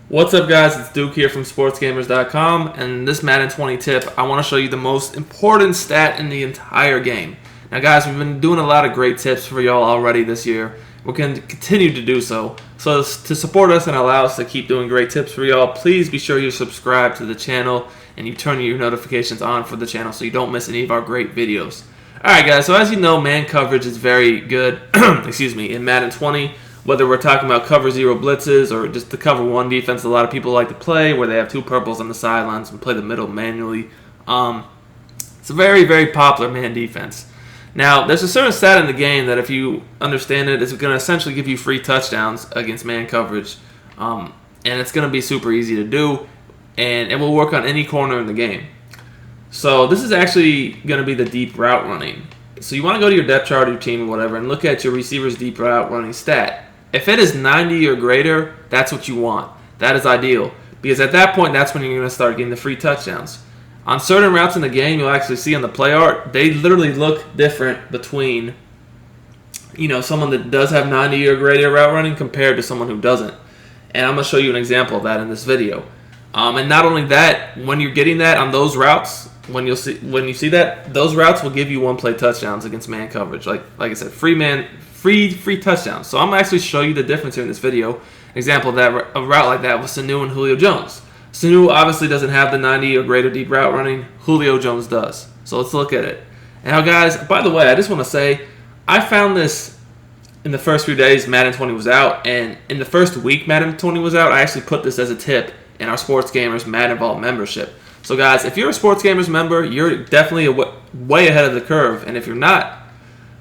What's up, guys? It's Duke here from Sportsgamerz.com, and in this Madden 20 tip, I want to show you the most important stat in the entire game. Now, guys, we've been doing a lot of great tips for y'all already this year. We're going to continue to do so. So to support us and allow us to keep doing great tips for y'all, please be sure you subscribe to the channel and you turn your notifications on for the channel so you don't miss any of our great videos. Alright, guys, so as you know, man coverage is very good in Madden 20. Whether we're talking about cover zero blitzes or just the cover one defense a lot of people like to play, where they have two purples on the sidelines and play the middle manually. It's a very, very popular man defense. Now, there's a certain stat in the game that if you understand it, it's going to essentially give you free touchdowns against man coverage. And it's going to be super easy to do, and it will work on any corner in the game. So this is actually going to be the deep route running. So you want to go to your depth chart of your team or whatever and look at your receiver's deep route running stat. If it is 90 or greater, that's what you want. That is ideal. Because at that point, that's when you're going to start getting the free touchdowns. On certain routes in the game, you'll actually see on the play art, they literally look different between, someone that does have 90 or greater route running compared to someone who doesn't. And I'm going to show you an example of that in this video. And not only that, when you're getting that on those routes, when you see that, those routes will give you one-play touchdowns against man coverage. Like I said, free touchdowns. So I'm going to actually show you the difference here in this video. An example of that, a route like that was Sanu and Julio Jones. Sanu obviously doesn't have the 90 or greater deep route running. Julio Jones does. So let's look at it. Now, guys, by the way, I just want to say, I found this in the first few days Madden 20 was out, and in the first week Madden 20 was out, I actually put this as a tip in our Sportsgamerz Madden Vault membership. So, guys, if you're a Sportsgamerz member, you're definitely way ahead of the curve, and if you're not,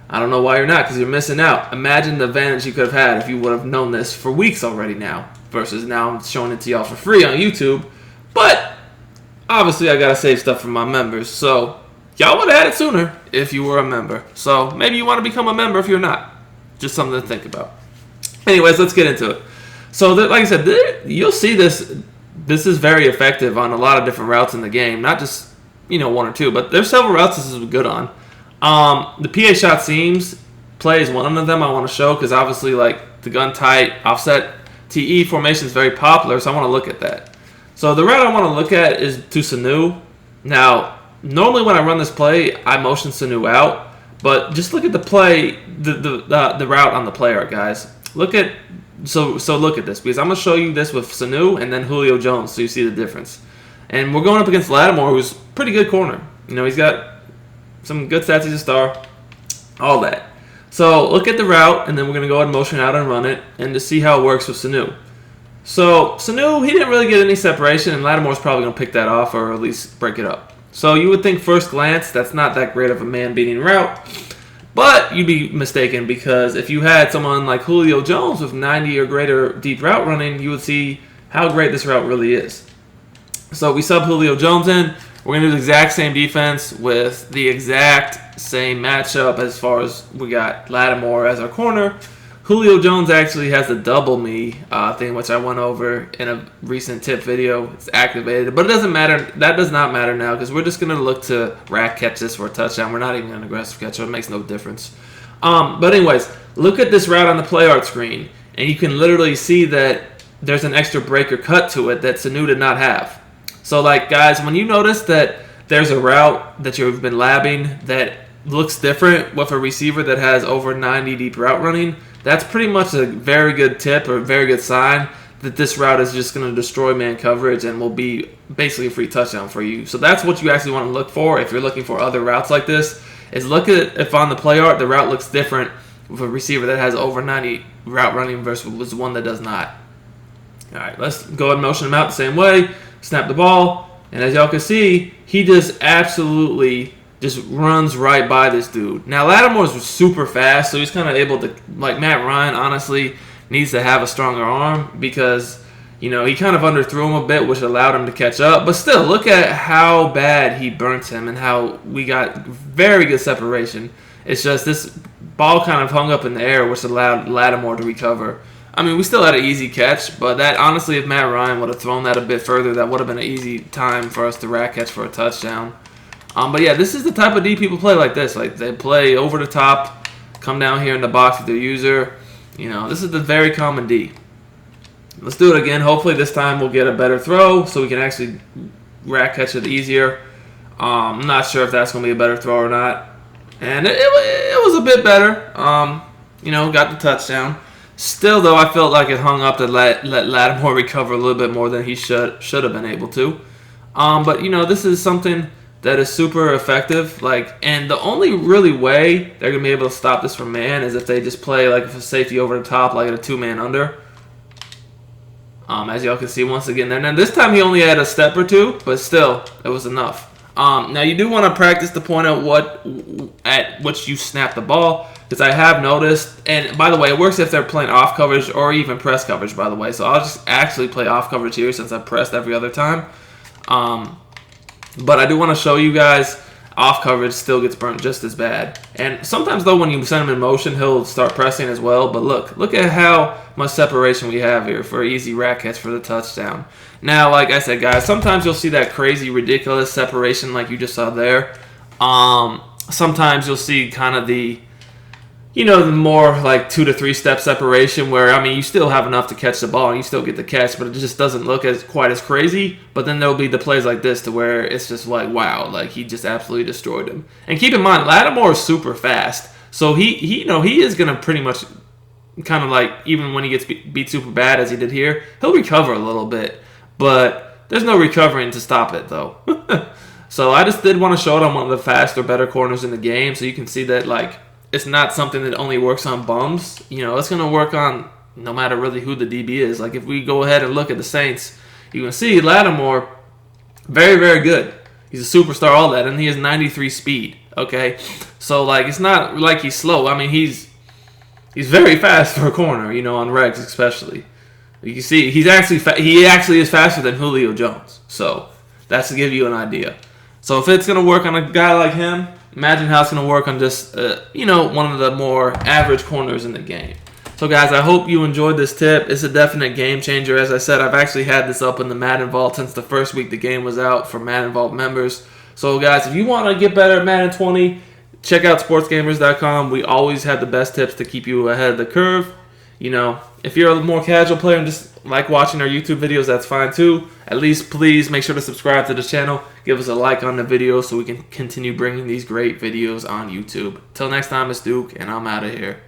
I don't know why you're not, because you're missing out. Imagine the advantage you could have had if you would have known this for weeks already now, versus now I'm showing it to y'all for free on YouTube. But obviously I gotta save stuff for my members, so y'all would have had it sooner if you were a member. So maybe you want to become a member if you're not. Just something to think about. Anyways, let's get into it. So like I said, you'll see this. This is very effective on a lot of different routes in the game, not just one or two, but there's several routes this is good on. The PA shot seams play is one of them I want to show because obviously like the gun tight offset TE formation is very popular, so I want to look at that. So the route I want to look at is to Sanu. Now, normally when I run this play, I motion Sanu out, but just look at the play, the route on the play art, guys. Look at this because I'm gonna show you this with Sanu and then Julio Jones, so you see the difference. And we're going up against Lattimore, who's a pretty good corner. He's got some good stats. He's a star. All that. So look at the route, and then we're going to go ahead and motion out and run it, and to see how it works with Sanu. So Sanu, he didn't really get any separation, and Lattimore's probably going to pick that off or at least break it up. So you would think first glance that's not that great of a man-beating route, but you'd be mistaken because if you had someone like Julio Jones with 90 or greater deep route running, you would see how great this route really is. So we sub Julio Jones in. We're going to do the exact same defense with the exact same matchup as far as we got Lattimore as our corner. Julio Jones actually has the double me thing, which I went over in a recent tip video. It's activated, but it doesn't matter. That does not matter now because we're just going to look to rack catch this for a touchdown. We're not even an aggressive catch, so it makes no difference. But anyways, look at this route on the play art screen, and you can literally see that there's an extra break or cut to it that Sanu did not have. So, like, guys, when you notice that there's a route that you've been labbing that looks different with a receiver that has over 90 deep route running, that's pretty much a very good tip or a very good sign that this route is just going to destroy man coverage and will be basically a free touchdown for you. So that's what you actually want to look for if you're looking for other routes like this, is look at if on the play art the route looks different with a receiver that has over 90 route running versus one that does not. All right, let's go ahead and motion him out the same way. Snap the ball, and as y'all can see, he just absolutely just runs right by this dude. Now, Lattimore's super fast, so he's kind of able to, like Matt Ryan, honestly, needs to have a stronger arm because, he kind of underthrew him a bit, which allowed him to catch up. But still, look at how bad he burnt him and how we got very good separation. It's just this ball kind of hung up in the air, which allowed Lattimore to recover. I mean, we still had an easy catch, but that honestly, if Matt Ryan would have thrown that a bit further, that would have been an easy time for us to rack catch for a touchdown. But yeah, this is the type of D people play like this. Like, they play over the top, come down here in the box with their user. This is the very common D. Let's do it again. Hopefully this time we'll get a better throw so we can actually rack catch it easier. I'm not sure if that's going to be a better throw or not. And it was a bit better. Got the touchdown. Still, though, I felt like it hung up to let Lattimore recover a little bit more than he should have been able to. But this is something that is super effective. And the only really way they're gonna be able to stop this from man is if they just play like a safety over the top, like a 2-man under. As y'all can see once again there. Now this time he only had a step or two, but still it was enough. Now you do want to practice the point at which you snap the ball, because I have noticed, and by the way, it works if they're playing off coverage or even press coverage, by the way. So I'll just actually play off coverage here since I've pressed every other time. But I do want to show you guys off coverage still gets burnt just as bad. And sometimes though when you send him in motion, he'll start pressing as well. But look at how much separation we have here for easy rack catch for the touchdown. Now, like I said, guys, sometimes you'll see that crazy, ridiculous separation like you just saw there. Sometimes you'll see kind of the more like 2 to 3 step separation where, you still have enough to catch the ball and you still get the catch, but it just doesn't look quite as crazy. But then there'll be the plays like this to where it's just like, wow, like he just absolutely destroyed him. And keep in mind, Lattimore is super fast. So he is going to pretty much kind of like, even when he gets beat super bad as he did here, he'll recover a little bit. But there's no recovering to stop it, though. So I just did want to show it on one of the faster, better corners in the game so you can see that, like, it's not something that only works on bums. It's going to work on no matter really who the DB is. Like, if we go ahead and look at the Saints, you can see Lattimore, very, very good. He's a superstar, all that, and he has 93 speed, okay? So, like, it's not like he's slow. He's very fast for a corner, on regs especially. You can see he actually is faster than Julio Jones. So, that's to give you an idea. So, if it's going to work on a guy like him, imagine how it's going to work on just, one of the more average corners in the game. So, guys, I hope you enjoyed this tip. It's a definite game changer. As I said, I've actually had this up in the Madden Vault since the first week the game was out for Madden Vault members. So, guys, if you want to get better at Madden 20, check out Sportsgamerz.com. We always have the best tips to keep you ahead of the curve. If you're a more casual player and just like watching our YouTube videos, that's fine too. At least please make sure to subscribe to the channel. Give us a like on the video so we can continue bringing these great videos on YouTube. Till next time, it's Duke, and I'm out of here.